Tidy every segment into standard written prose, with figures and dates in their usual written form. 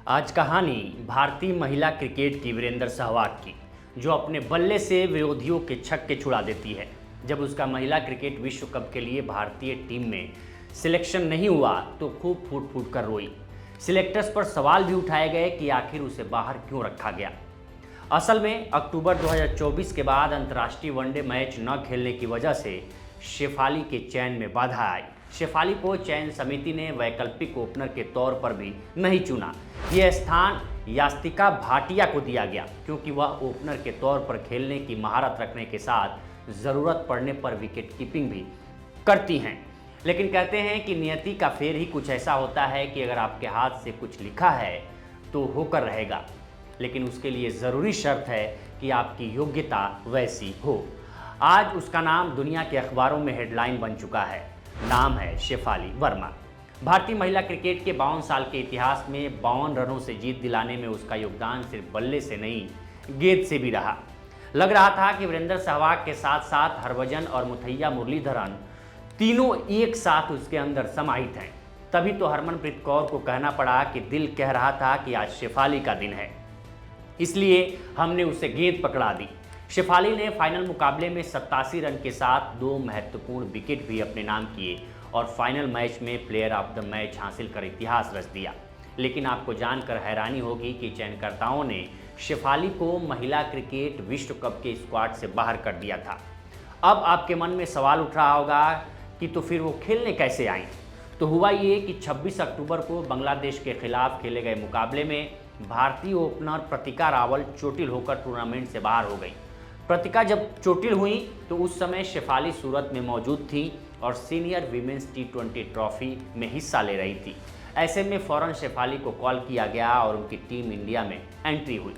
आज कहानी भारतीय महिला क्रिकेट की वीरेंद्र सहवाग की, जो अपने बल्ले से विरोधियों के छक्के छुड़ा देती है। जब उसका महिला क्रिकेट विश्व कप के लिए भारतीय टीम में सिलेक्शन नहीं हुआ तो खूब फूट फूट कर रोई। सिलेक्टर्स पर सवाल भी उठाए गए कि आखिर उसे बाहर क्यों रखा गया। असल में अक्टूबर 2024 के बाद अंतर्राष्ट्रीय वनडे मैच न खेलने की वजह से शेफाली के चयन में बाधा आई। शेफाली को चयन समिति ने वैकल्पिक ओपनर के तौर पर भी नहीं चुना। यह स्थान यास्तिका भाटिया को दिया गया क्योंकि वह ओपनर के तौर पर खेलने की महारत रखने के साथ ज़रूरत पड़ने पर विकेट कीपिंग भी करती हैं। लेकिन कहते हैं कि नियति का फेर ही कुछ ऐसा होता है कि अगर आपके हाथ से कुछ लिखा है तो होकर रहेगा, लेकिन उसके लिए ज़रूरी शर्त है कि आपकी योग्यता वैसी हो। आज उसका नाम दुनिया के अखबारों में हेडलाइन बन चुका है। नाम है शेफाली वर्मा। भारतीय महिला क्रिकेट के 52 साल के इतिहास में 52 रनों से जीत दिलाने में उसका योगदान सिर्फ बल्ले से नहीं, गेंद से भी रहा। लग रहा था कि वीरेंद्र सहवाग के साथ साथ हरभजन और मुथैया मुरलीधरन तीनों एक साथ उसके अंदर समाहित हैं। तभी तो हरमनप्रीत कौर को कहना पड़ा कि दिल कह रहा था कि आज शेफाली का दिन है, इसलिए हमने उसे गेंद पकड़ा दी। शेफाली ने फाइनल मुकाबले में 87 रन के साथ 2 महत्वपूर्ण विकेट भी अपने नाम किए और फाइनल मैच में प्लेयर ऑफ द मैच हासिल कर इतिहास रच दिया। लेकिन आपको जानकर हैरानी होगी कि चयनकर्ताओं ने शेफाली को महिला क्रिकेट विश्व कप के स्क्वाड से बाहर कर दिया था। अब आपके मन में सवाल उठ रहा होगा कि तो फिर वो खेलने कैसे आई। तो हुआ ये कि 26 अक्टूबर को बांग्लादेश के खिलाफ खेले गए मुकाबले में भारतीय ओपनर प्रतिका रावल चोटिल होकर टूर्नामेंट से बाहर हो गई। प्रतिका जब चोटिल हुई तो उस समय शेफाली सूरत में मौजूद थी और सीनियर वीमेंस T20 ट्रॉफी में हिस्सा ले रही थी। ऐसे में फ़ौरन शेफाली को कॉल किया गया और उनकी टीम इंडिया में एंट्री हुई।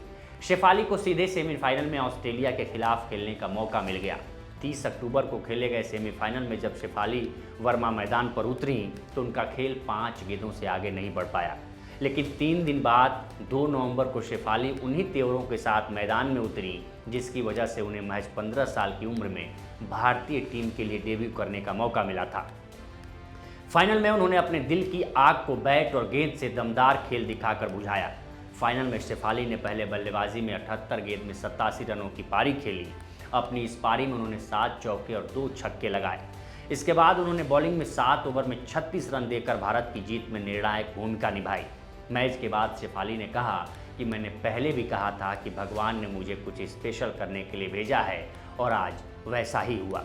शेफाली को सीधे सेमीफाइनल में ऑस्ट्रेलिया के खिलाफ खेलने का मौका मिल गया। 30 अक्टूबर को खेले गए सेमीफाइनल में जब शेफाली वर्मा मैदान पर उतरी तो उनका खेल 5 गेंदों से आगे नहीं बढ़ पाया। लेकिन 3 दिन बाद 2 नवंबर को शेफाली उन्हीं तेवरों के साथ मैदान में उतरी, जिसकी वजह से उन्हें महज 15 साल की उम्र में भारतीय टीम के लिए डेब्यू करने का मौका मिला था। फाइनल में उन्होंने अपने दिल की आग को बैट और गेंद से दमदार खेल दिखाकर बुझाया। फाइनल में शेफाली ने पहले बल्लेबाजी में 78 गेंद में 87 रनों की पारी खेली। अपनी इस पारी में उन्होंने 7 चौके और 2 छक्के लगाए। इसके बाद उन्होंने बॉलिंग में 7 ओवर में 36 रन देकर भारत की जीत में निर्णायक भूमिका निभाई। मैच के बाद शेफाली ने कहा कि मैंने पहले भी कहा था कि भगवान ने मुझे कुछ स्पेशल करने के लिए भेजा है और आज वैसा ही हुआ।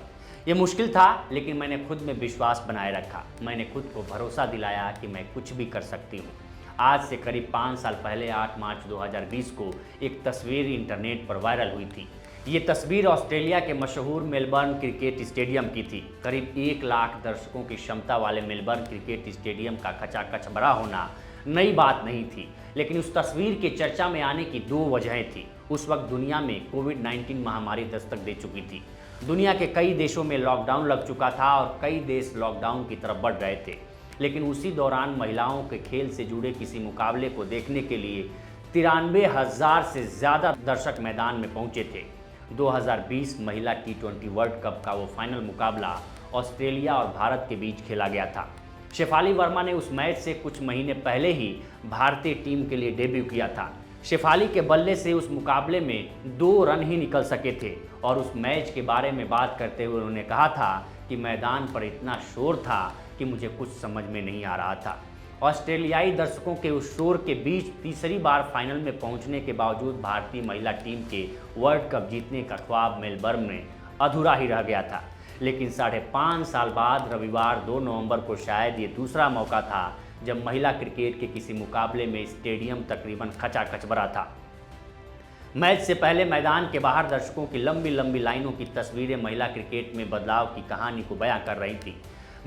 ये मुश्किल था, लेकिन मैंने खुद में विश्वास बनाए रखा। मैंने खुद को भरोसा दिलाया कि मैं कुछ भी कर सकती हूँ। आज से करीब 5 साल पहले 8 मार्च 2020 को एक तस्वीर इंटरनेट पर वायरल हुई थी। ये तस्वीर ऑस्ट्रेलिया के मशहूर मेलबर्न क्रिकेट स्टेडियम की थी। करीब 1 लाख दर्शकों की क्षमता वाले मेलबर्न क्रिकेट स्टेडियम का खचाखच भरा होना नई बात नहीं थी, लेकिन उस तस्वीर के चर्चा में आने की 2 वजहें थी। उस वक्त दुनिया में कोविड-19 महामारी दस्तक दे चुकी थी। दुनिया के कई देशों में लॉकडाउन लग चुका था और कई देश लॉकडाउन की तरफ बढ़ रहे थे। लेकिन उसी दौरान महिलाओं के खेल से जुड़े किसी मुकाबले को देखने के लिए 93,000 से ज़्यादा दर्शक मैदान में पहुंचे थे। 2020 महिला T20 वर्ल्ड कप का वो फाइनल मुकाबला ऑस्ट्रेलिया और भारत के बीच खेला गया था। शेफाली वर्मा ने उस मैच से कुछ महीने पहले ही भारतीय टीम के लिए डेब्यू किया था। शेफाली के बल्ले से उस मुकाबले में 2 रन ही निकल सके थे और उस मैच के बारे में बात करते हुए उन्होंने कहा था कि मैदान पर इतना शोर था कि मुझे कुछ समझ में नहीं आ रहा था। ऑस्ट्रेलियाई दर्शकों के उस शोर के बीच तीसरी बार फाइनल में पहुंचने के बावजूद भारतीय महिला टीम के वर्ल्ड कप जीतने का ख्वाब मेलबर्न में अधूरा ही रह गया था। लेकिन 5.5 साल बाद रविवार 2 नवंबर को शायद ये दूसरा मौका था जब महिला क्रिकेट के किसी मुकाबले में स्टेडियम तकरीबन खचाखच भरा था। मैच से पहले मैदान के बाहर दर्शकों की लंबी लंबी लाइनों की तस्वीरें महिला क्रिकेट में बदलाव की कहानी को बयां कर रही थी।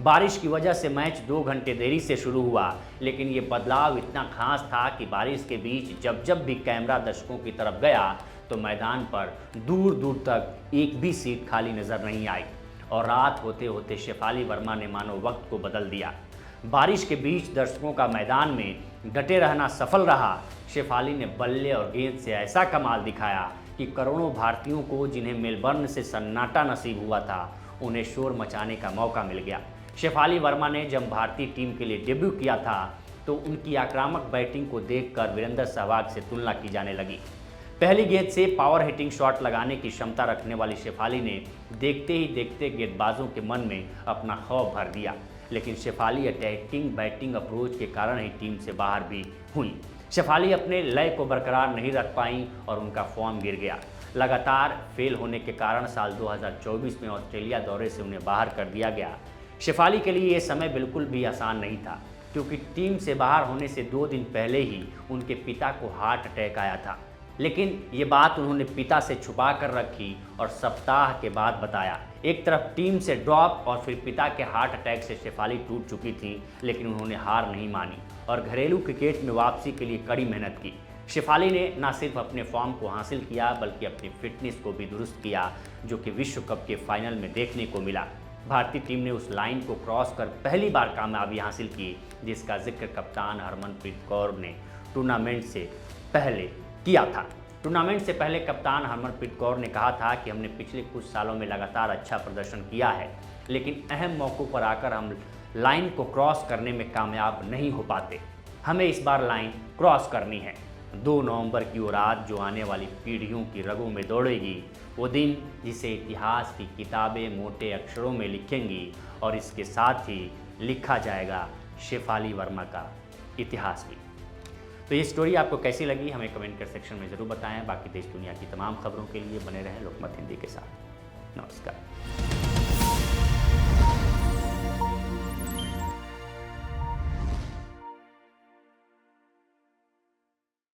बारिश की वजह से मैच 2 घंटे देरी से शुरू हुआ, लेकिन ये बदलाव इतना खास था कि बारिश के बीच जब जब भी कैमरा दर्शकों की तरफ गया तो मैदान पर दूर दूर तक एक भी सीट खाली नजर नहीं आई और रात होते होते शेफाली वर्मा ने मानो वक्त को बदल दिया। बारिश के बीच दर्शकों का मैदान में डटे रहना सफल रहा। शेफाली ने बल्ले और गेंद से ऐसा कमाल दिखाया कि करोड़ों भारतीयों को जिन्हें मेलबर्न से सन्नाटा नसीब हुआ था, उन्हें शोर मचाने का मौका मिल गया। शेफाली वर्मा ने जब भारतीय टीम के लिए डेब्यू किया था तो उनकी आक्रामक बैटिंग को देखकर वीरेंद्र सहवाग से तुलना की जाने लगी। पहली गेंद से पावर हिटिंग शॉट लगाने की क्षमता रखने वाली शेफाली ने देखते ही देखते गेंदबाजों के मन में अपना खौफ भर दिया, लेकिन शेफाली अटैकिंग बैटिंग अप्रोच के कारण ही टीम से बाहर भी हुई। शेफाली अपने लय को बरकरार नहीं रख पाई और उनका फॉर्म गिर गया। लगातार फेल होने के कारण साल 2024 में ऑस्ट्रेलिया दौरे से उन्हें बाहर कर दिया गया। शेफाली के लिए ये समय बिल्कुल भी आसान नहीं था, क्योंकि टीम से बाहर होने से 2 दिन पहले ही उनके पिता को हार्ट अटैक आया था। लेकिन ये बात उन्होंने पिता से छुपा कर रखी और सप्ताह के बाद बताया। एक तरफ टीम से ड्रॉप और फिर पिता के हार्ट अटैक से शेफाली टूट चुकी थी, लेकिन उन्होंने हार नहीं मानी और घरेलू क्रिकेट में वापसी के लिए कड़ी मेहनत की। शेफाली ने न सिर्फ अपने फॉर्म को हासिल किया, बल्कि अपनी फिटनेस को भी दुरुस्त किया, जो कि विश्व कप के फाइनल में देखने को मिला। भारतीय टीम ने उस लाइन को क्रॉस कर पहली बार कामयाबी हासिल की, जिसका जिक्र कप्तान हरमनप्रीत कौर ने टूर्नामेंट से पहले किया था। टूर्नामेंट से पहले कप्तान हरमनप्रीत कौर ने कहा था कि हमने पिछले कुछ सालों में लगातार अच्छा प्रदर्शन किया है, लेकिन अहम मौक़ों पर आकर हम लाइन को क्रॉस करने में कामयाब नहीं हो पाते। हमें इस बार लाइन क्रॉस करनी है। 2 नवंबर की वो रात जो आने वाली पीढ़ियों की रगों में दौड़ेगी, वो दिन जिसे इतिहास की किताबें मोटे अक्षरों में लिखेंगी और इसके साथ ही लिखा जाएगा शेफाली वर्मा का इतिहास भी। तो ये स्टोरी आपको कैसी लगी हमें कमेंट कर सेक्शन में ज़रूर बताएं। बाकी देश दुनिया की तमाम खबरों के लिए बने रहें लोकमत हिंदी के साथ। नमस्कार।